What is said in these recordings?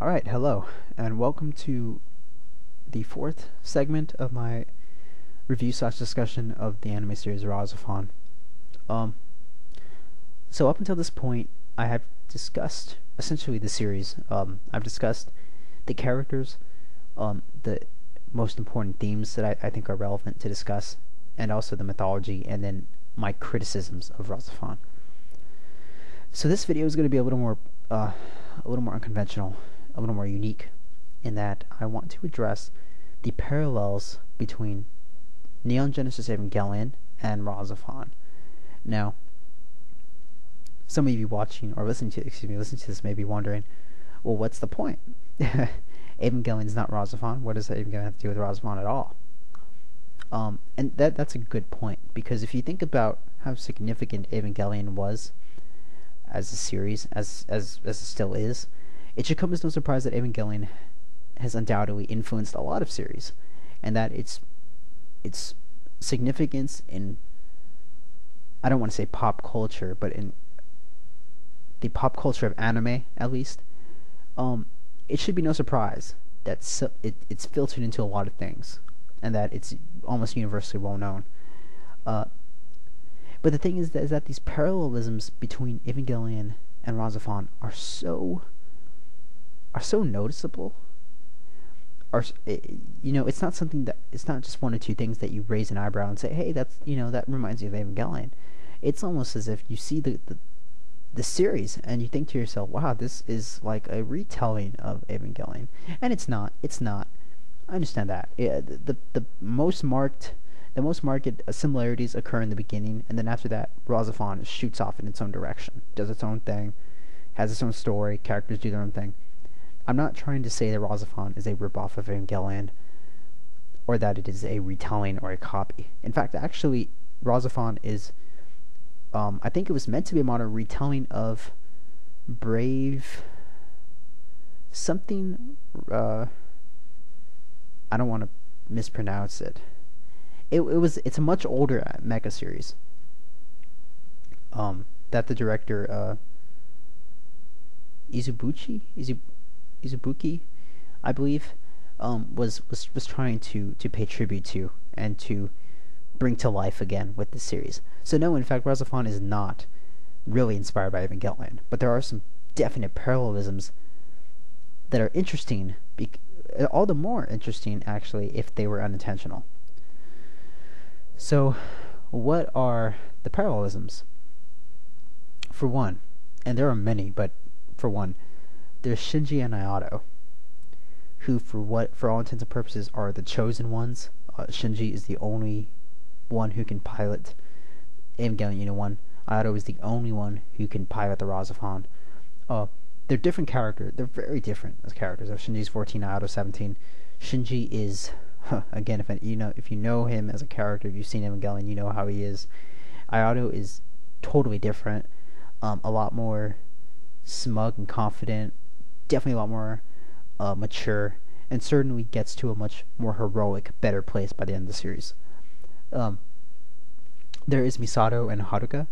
Alright, hello, and welcome to the fourth segment of my review/discussion of the anime series RahXephon. Um, so up until this point, I have discussed essentially the series. I've discussed the characters, the most important themes that I think are relevant to discuss, and also the mythology, and then my criticisms of RahXephon. So this video is going to be a little more unconventional, a little more unique, in that I want to address the parallels between Neon Genesis Evangelion and RahXephon. Now, some of you watching or listening to this may be wondering, well, what's the point? Evangelion is not RahXephon. What does Evangelion have to do with RahXephon at all? And that's a good point, because if you think about how significant Evangelion was as a series, as it still is, it should come as no surprise that Evangelion has undoubtedly influenced a lot of series, and that its significance in, I don't want to say pop culture, but in the pop culture of anime, at least, it should be no surprise that it's filtered into a lot of things, and that it's almost universally well known. But the thing is that these parallelisms between Evangelion and RahXephon are so noticeable. It's not something that, it's not just one or two things that you raise an eyebrow and say, hey, that's, that reminds me of Evangelion. It's almost as if you see the series and you think to yourself, wow, this is like a retelling of Evangelion. And it's not. I understand that. The most marked similarities occur in the beginning, and then after that, RahXephon shoots off in its own direction, does its own thing, has its own story, characters do their own thing. I'm not trying to say that RahXephon is a ripoff of Evangelion, or that it is a retelling or a copy. In fact, actually, RahXephon is, I think it was meant to be a modern retelling of Brave something. I don't want to mispronounce it. It's a much older manga series. That the director Izubuki, I believe, was trying to pay tribute to and to bring to life again with this series. So no, in fact, RahXephon is not really inspired by Evangelion, but there are some definite parallelisms that are interesting, all the more interesting actually if they were unintentional. So, what are the parallelisms? For one, and there are many, but for one, there's Shinji and Ayato, who, for all intents and purposes, are the chosen ones. Shinji is the only one who can pilot Evangelion Unit 1. Ayato is the only one who can pilot the RahXephon. They're different characters. They're very different as characters. Shinji's 14, Ayato's 17. Shinji is, again, if you know him as a character, if you've seen Evangelion, you know how he is. Ayato is totally different, a lot more smug and confident, definitely a lot more mature, and certainly gets to a much more heroic, better place by the end of the series. There is Misato and Haruka,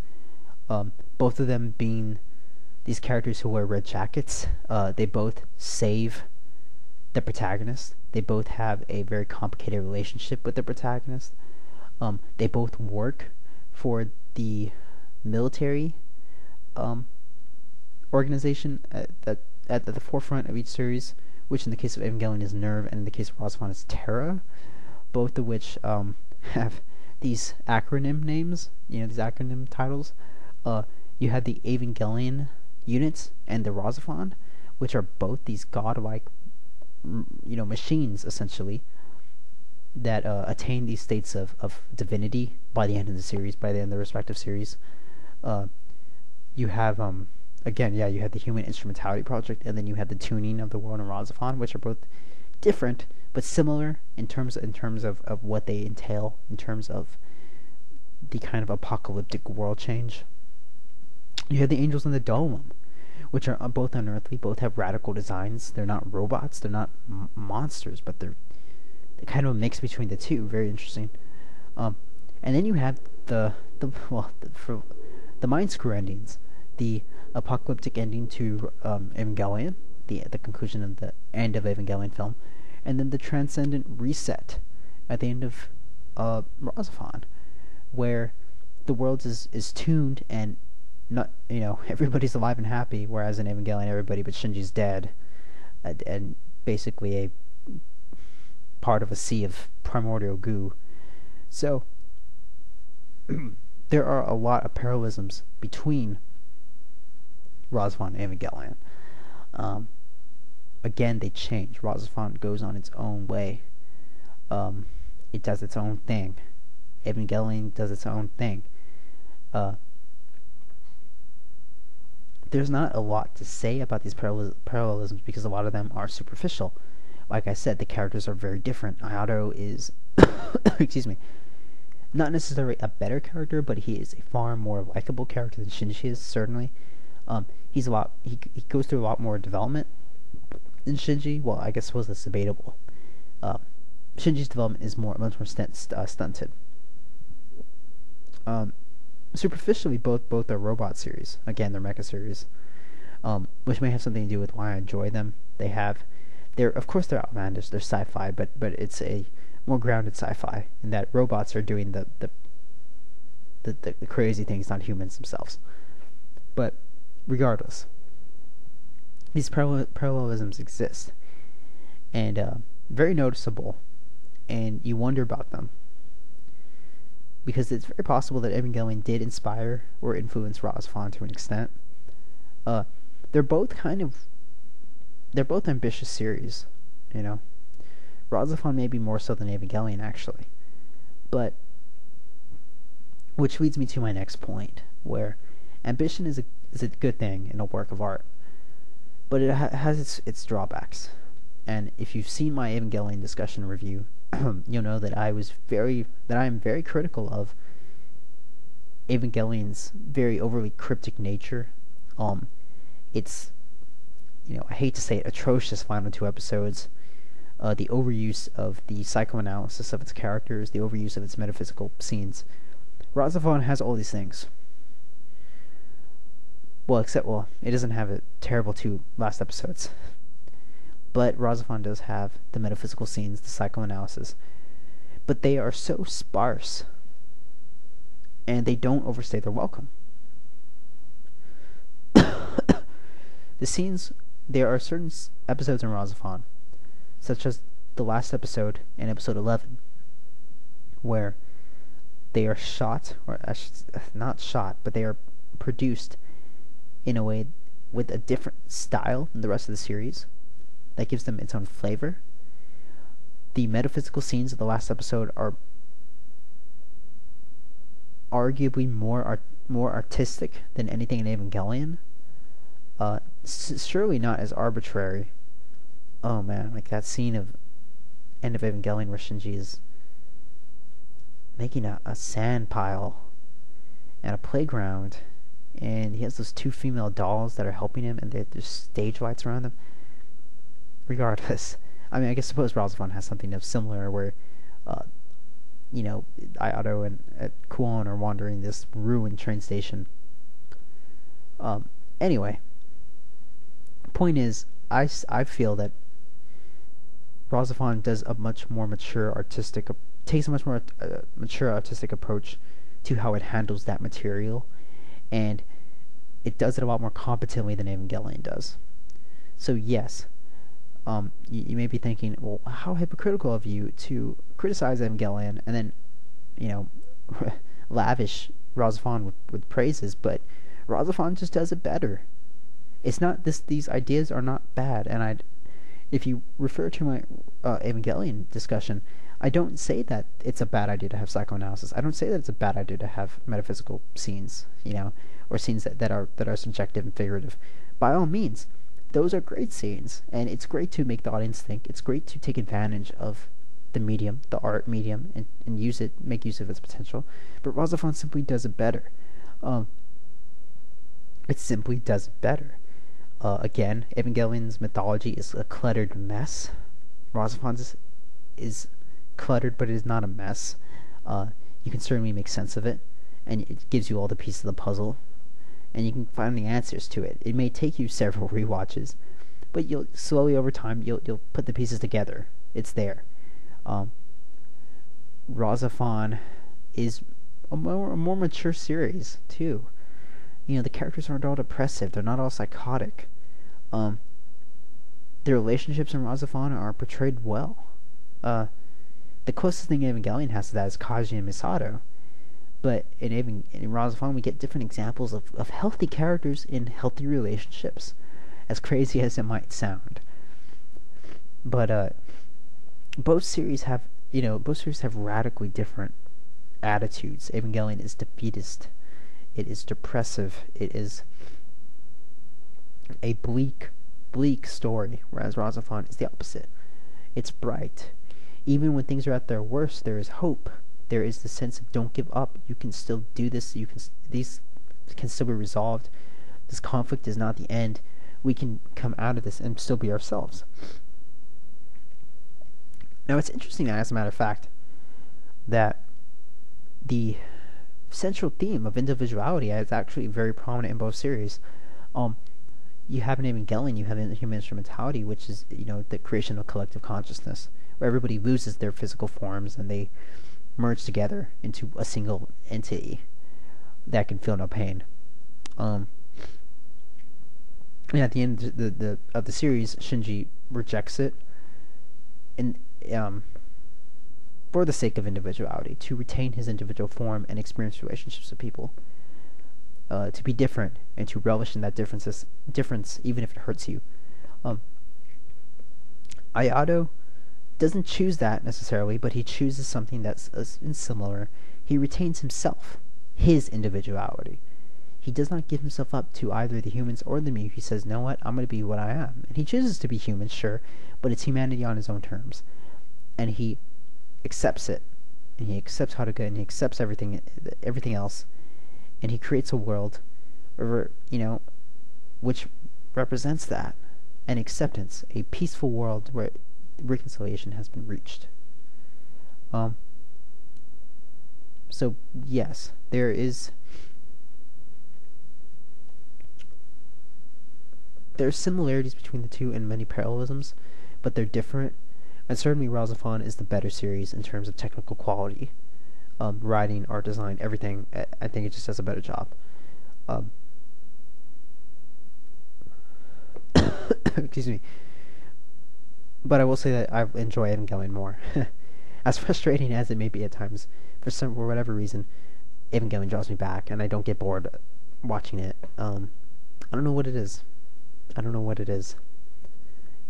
both of them being these characters who wear red jackets. They both save the protagonist. They both have a very complicated relationship with the protagonist. They both work for the military organization at the forefront of each series, which in the case of Evangelion is NERV, and in the case of RahXephon is Terra, both of which have these acronym names, these acronym titles. You have the Evangelion units and the RahXephon, which are both these godlike machines, essentially, that attain these states of divinity by the end of the series, by the end of the respective series. You have you have the Human Instrumentality Project, and then you have the Tuning of the World and RahXephon, which are both different but similar in terms of what they entail, in terms of the kind of apocalyptic world change. You have the Angels and the Dolom, which are both unearthly, both have radical designs. They're not robots, they're not monsters, but they're kind of a mix between the two. Very interesting. And then you have the Mind Screw endings, the apocalyptic ending to Evangelion, the conclusion of the end of Evangelion film, and then the transcendent reset at the end of RahXephon, where the world is tuned and not everybody's alive and happy, whereas in Evangelion everybody but Shinji's dead, and basically a part of a sea of primordial goo. So there are a lot of parallelisms between RahXephon and Evangelion. Again, they change. RahXephon goes on its own way. It does its own thing. Evangelion does its own thing. There's not a lot to say about these parallelisms because a lot of them are superficial. Like I said, the characters are very different. Ayato is, excuse me, not necessarily a better character, but he is a far more likable character than Shinji is, certainly. He goes through a lot more development than Shinji. Well, I guess suppose that's debatable. Shinji's development is much more stunted. Superficially, both are robot series. Again, they're mecha series, which may have something to do with why I enjoy them. They're outlandish. They're sci-fi, but it's a more grounded sci-fi in that robots are doing the crazy things, not humans themselves. But regardless, these parallelisms exist, and very noticeable, and you wonder about them. Because it's very possible that Evangelion did inspire or influence RahXephon to an extent. They're both ambitious series, RahXephon maybe more so than Evangelion, actually. But, which leads me to my next point, where ambition is a good thing in a work of art, but it has its drawbacks. And if you've seen my Evangelion discussion review, you'll know that I am very critical of Evangelion's very overly cryptic nature. It's, I hate to say it, atrocious final 2 episodes. The overuse of the psychoanalysis of its characters, the overuse of its metaphysical scenes. RahXephon has all these things. Well, it doesn't have a terrible 2 last episodes. But RahXephon does have the metaphysical scenes, the psychoanalysis. But they are so sparse, and they don't overstay their welcome. The scenes, there are certain episodes in RahXephon, such as the last episode in episode 11, where they are shot, or not shot, but they are produced in a way with a different style than the rest of the series that gives them its own flavor. The metaphysical scenes of the last episode are arguably more artistic than anything in Evangelion. Surely not as arbitrary. Oh man, like that scene of end of Evangelion where Shinji is making a sand pile and a playground, and he has those 2 female dolls that are helping him, and there's stage lights around them. Regardless, I mean, I suppose RahXephon has something of similar, where Ayato and Kuon are wandering this ruined train station. Anyway, point is, I feel that RahXephon does a much more mature artistic approach to how it handles that material, and it does it a lot more competently than Evangelion does. So yes, you may be thinking, well, how hypocritical of you to criticize Evangelion and then, lavish RahXephon with praises, but RahXephon just does it better. It's not these ideas are not bad, and if you refer to my Evangelion discussion, I don't say that it's a bad idea to have psychoanalysis. I don't say that it's a bad idea to have metaphysical scenes, or scenes that are subjective and figurative. By all means, those are great scenes, and it's great to make the audience think. It's great to take advantage of the medium, the art medium, and make use of its potential. But RahXephon simply does it better. It simply does it better. Again, Evangelion's mythology is a cluttered mess. RahXephon's is cluttered, but it is not a mess. You can certainly make sense of it, and it gives you all the pieces of the puzzle. and you can find the answers to it. It may take you several rewatches, but you'll slowly over time you'll put the pieces together. It's there. Um, RahXephon is a more mature series too. The characters aren't all depressive. They're not all psychotic. The relationships in RahXephon are portrayed well. The closest thing Evangelion has to that is Kaji and Misato. But in RahXephon, we get different examples of healthy characters in healthy relationships, as crazy as it might sound. But both series have radically different attitudes. Evangelion is defeatist. It is depressive. It is a bleak story, whereas RahXephon is the opposite. It's bright. Even when things are at their worst, there is hope. There is the sense of don't give up. You can still do this. These can still be resolved. This conflict is not the end. We can come out of this and still be ourselves. Now, it's interesting, as a matter of fact, that the central theme of individuality is actually very prominent in both series. You have in Evangelion, you have in human instrumentality, which is the creation of collective consciousness, where everybody loses their physical forms and they merge together into a single entity that can feel no pain. And at the end of the series, Shinji rejects it, and for the sake of individuality, to retain his individual form and experience relationships with people, to be different and to relish in that difference, even if it hurts you. Ayato doesn't choose that necessarily, but he chooses something that's similar. He retains himself, his individuality. He does not give himself up to either the humans or the Mu. He says, "Know what? I'm going to be what I am." And he chooses to be human, sure, but it's humanity on his own terms. And he accepts it. And he accepts how to go, and he accepts everything else. And he creates a world, which represents that. An acceptance, a peaceful world where reconciliation has been reached. So yes, there's similarities between the two and many parallelisms, but they're different. And certainly RahXephon is the better series in terms of technical quality, writing, art design, everything. I think it just does a better job. Excuse me. But I will say that I enjoy Evangelion more. As frustrating as it may be at times, for whatever reason, Evangelion draws me back, and I don't get bored watching it. I don't know what it is.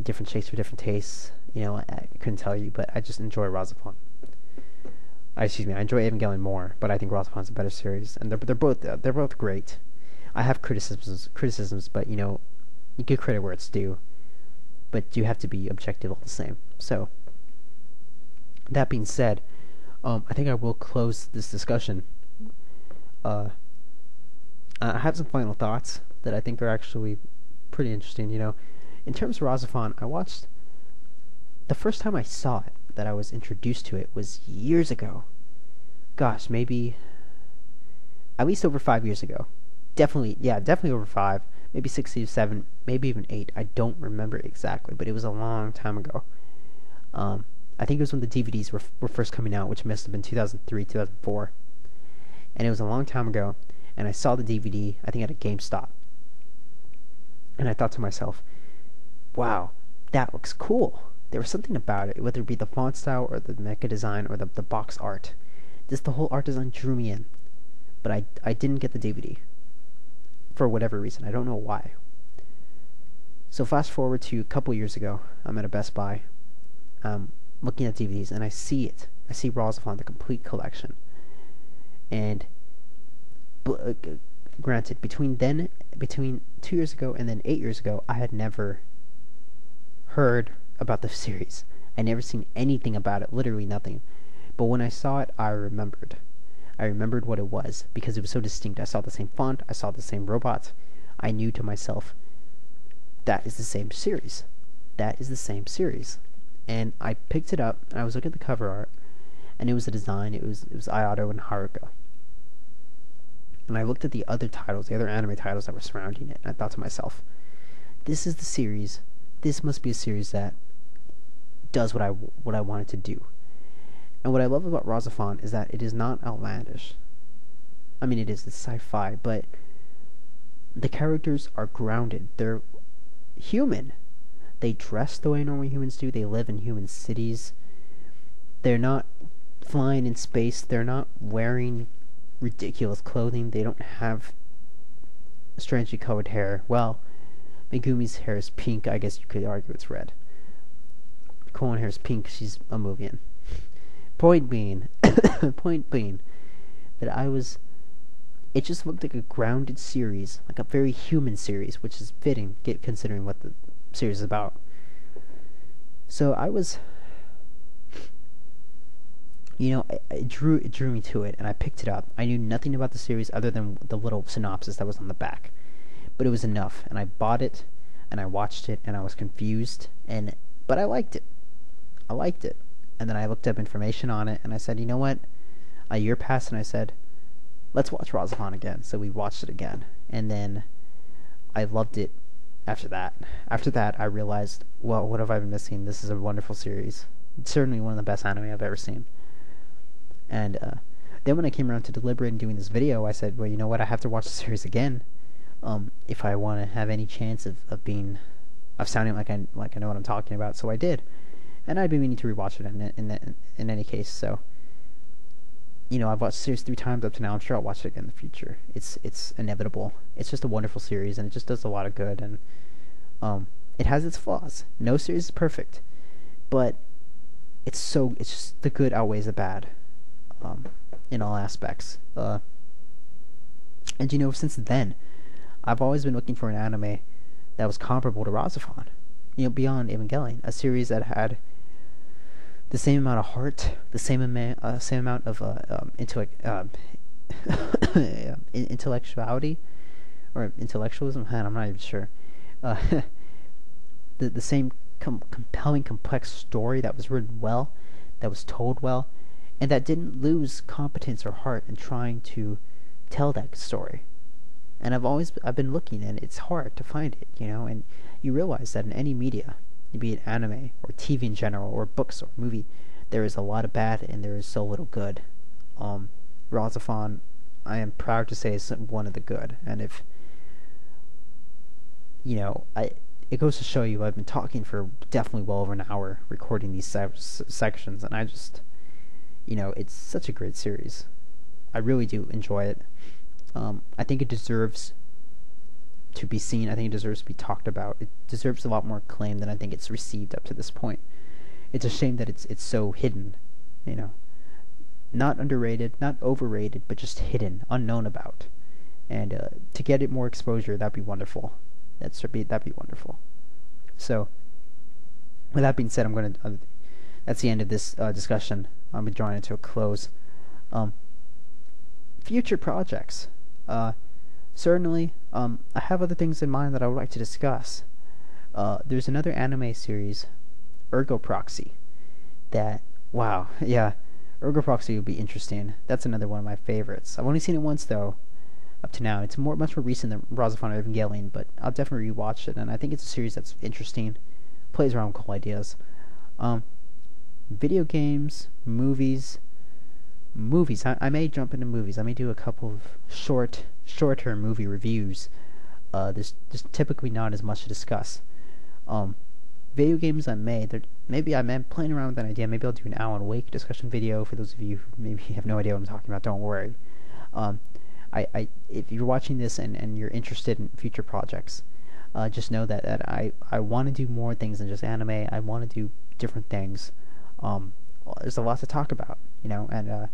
Different shapes for different tastes. I couldn't tell you, but I just enjoy RahXephon. I enjoy Evangelion more, but I think RahXephon's a better series, and they're both great. I have criticisms, but you give credit where it's due. But you have to be objective all the same. So, that being said, I think I will close this discussion. I have some final thoughts that I think are actually pretty interesting. In terms of RahXephon, I watched the first time I saw it, that I was introduced to it, was years ago. Gosh, maybe at least over 5 years ago. Definitely over 5. Maybe 6 or 7, maybe even 8. I don't remember exactly, but it was a long time ago. I think it was when the DVDs were first coming out, which must have been 2003, 2004. And it was a long time ago, and I saw the DVD, I think at a GameStop. And I thought to myself, wow, that looks cool. There was something about it, whether it be the font style or the mecha design or the box art. The whole art design drew me in. But I didn't get the DVD. For whatever reason. I don't know why. So fast forward to a couple years ago. I'm at a Best Buy, looking at DVDs, and I see it. I see RahXephon, the complete collection. And granted, between 2 years ago and then 8 years ago, I had never heard about the series. I never seen anything about it, literally nothing. But when I saw it, I remembered. I remembered what it was, because it was so distinct. I saw the same font, I saw the same robots. I knew to myself, that is the same series. That is the same series. And I picked it up, and I was looking at the cover art, and it was the design, it was Ayato and Haruka. And I looked at the other titles, the other anime titles that were surrounding it, and I thought to myself, this is the series. This must be a series that does what I want it to do. And what I love about RahXephon is that it is not outlandish. I mean, it's sci-fi, but the characters are grounded. They're human. They dress the way normal humans do. They live in human cities. They're not flying in space. They're not wearing ridiculous clothing. They don't have strangely colored hair. Well, Megumi's hair is pink. I guess you could argue it's red. Koan hair is pink. She's a Movian. Point being that it just looked like a grounded series, like a very human series, which is fitting, considering what the series is about. So it drew me to it, and I picked it up. I knew nothing about the series other than the little synopsis that was on the back, but it was enough, and I bought it, and I watched it, and I was confused, but I liked it. And then I looked up information on it, and I said, you know what? A year passed, and I said, let's watch RahXephon again. So we watched it again, and then I loved it after that. After that, I realized, well, what have I been missing? This is a wonderful series. It's certainly one of the best anime I've ever seen. And then when I came around to deliberating doing this video, I said, well, you know what? I have to watch the series again if I want to have any chance of sounding like I know what I'm talking about. So I did. And I've been meaning to rewatch it in any case. So, I've watched the series 3 times up to now. I'm sure I'll watch it again in the future. It's inevitable. It's just a wonderful series, and it just does a lot of good. And it has its flaws. No series is perfect, but it's just the good outweighs the bad, in all aspects. And since then, I've always been looking for an anime that was comparable to RahXephon. Beyond Evangelion, a series that had the same amount of heart, the same amount of intellectuality or intellectualism. I'm not even sure. The same compelling, complex story that was written well, that was told well, and that didn't lose competence or heart in trying to tell that story. And I've been looking, and it's hard to find it, and you realize that in any media, be it anime or TV in general or books or movie, there is a lot of bad and there is so little good. RahXephon, I am proud to say, is one of the good. And if it goes to show you, I've been talking for definitely well over an hour recording these sections, and I just, it's such a great series. I really do enjoy it. I think it deserves to be seen. I think it deserves to be talked about. It deserves a lot more acclaim than I think it's received up to this point. It's a shame that it's so hidden, not underrated, not overrated, but just hidden, unknown about. And to get it more exposure, that'd be wonderful. That'd be wonderful. So, with that being said, I'm going to. That's the end of this discussion. I'll be drawing it to a close. Future projects. Certainly, I have other things in mind that I would like to discuss. There's another anime series, Ergo Proxy, that, wow, yeah, Ergo Proxy would be interesting. That's another one of my favorites. I've only seen it once, though, up to now. It's much more recent than RahXephon or Evangelion, but I'll definitely rewatch it, and I think it's a series that's interesting, plays around with cool ideas. Video games, movies. I may jump into movies. I may do a couple of shorter movie reviews. There's just typically not as much to discuss. Video games maybe I'm playing around with that idea. Maybe I'll do an Alan Wake discussion video for those of you who maybe have no idea what I'm talking about. Don't worry. If you're watching this and you're interested in future projects, just know that I want to do more things than just anime. I want to do different things. There's a lot to talk about, and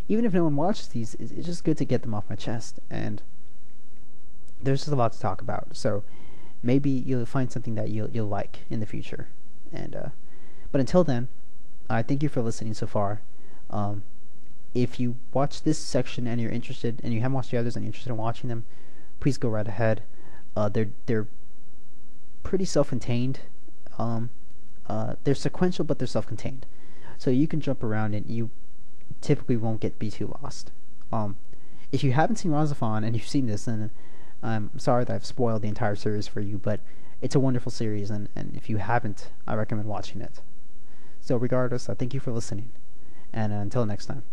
even if no one watches these, it's just good to get them off my chest, and there's just a lot to talk about. So maybe you'll find something that you'll like in the future. And but until then, I thank you for listening so far. If you watch this section and you're interested, and you haven't watched the others and you're interested in watching them, please go right ahead. They're pretty self-contained. They're sequential, but they're self-contained, so you can jump around and you typically won't be too lost. if you haven't seen RahXephon and you've seen this, then I'm sorry that I've spoiled the entire series for you, but it's a wonderful series, and if you haven't, I recommend watching it. So regardless, I thank you for listening, and until next time.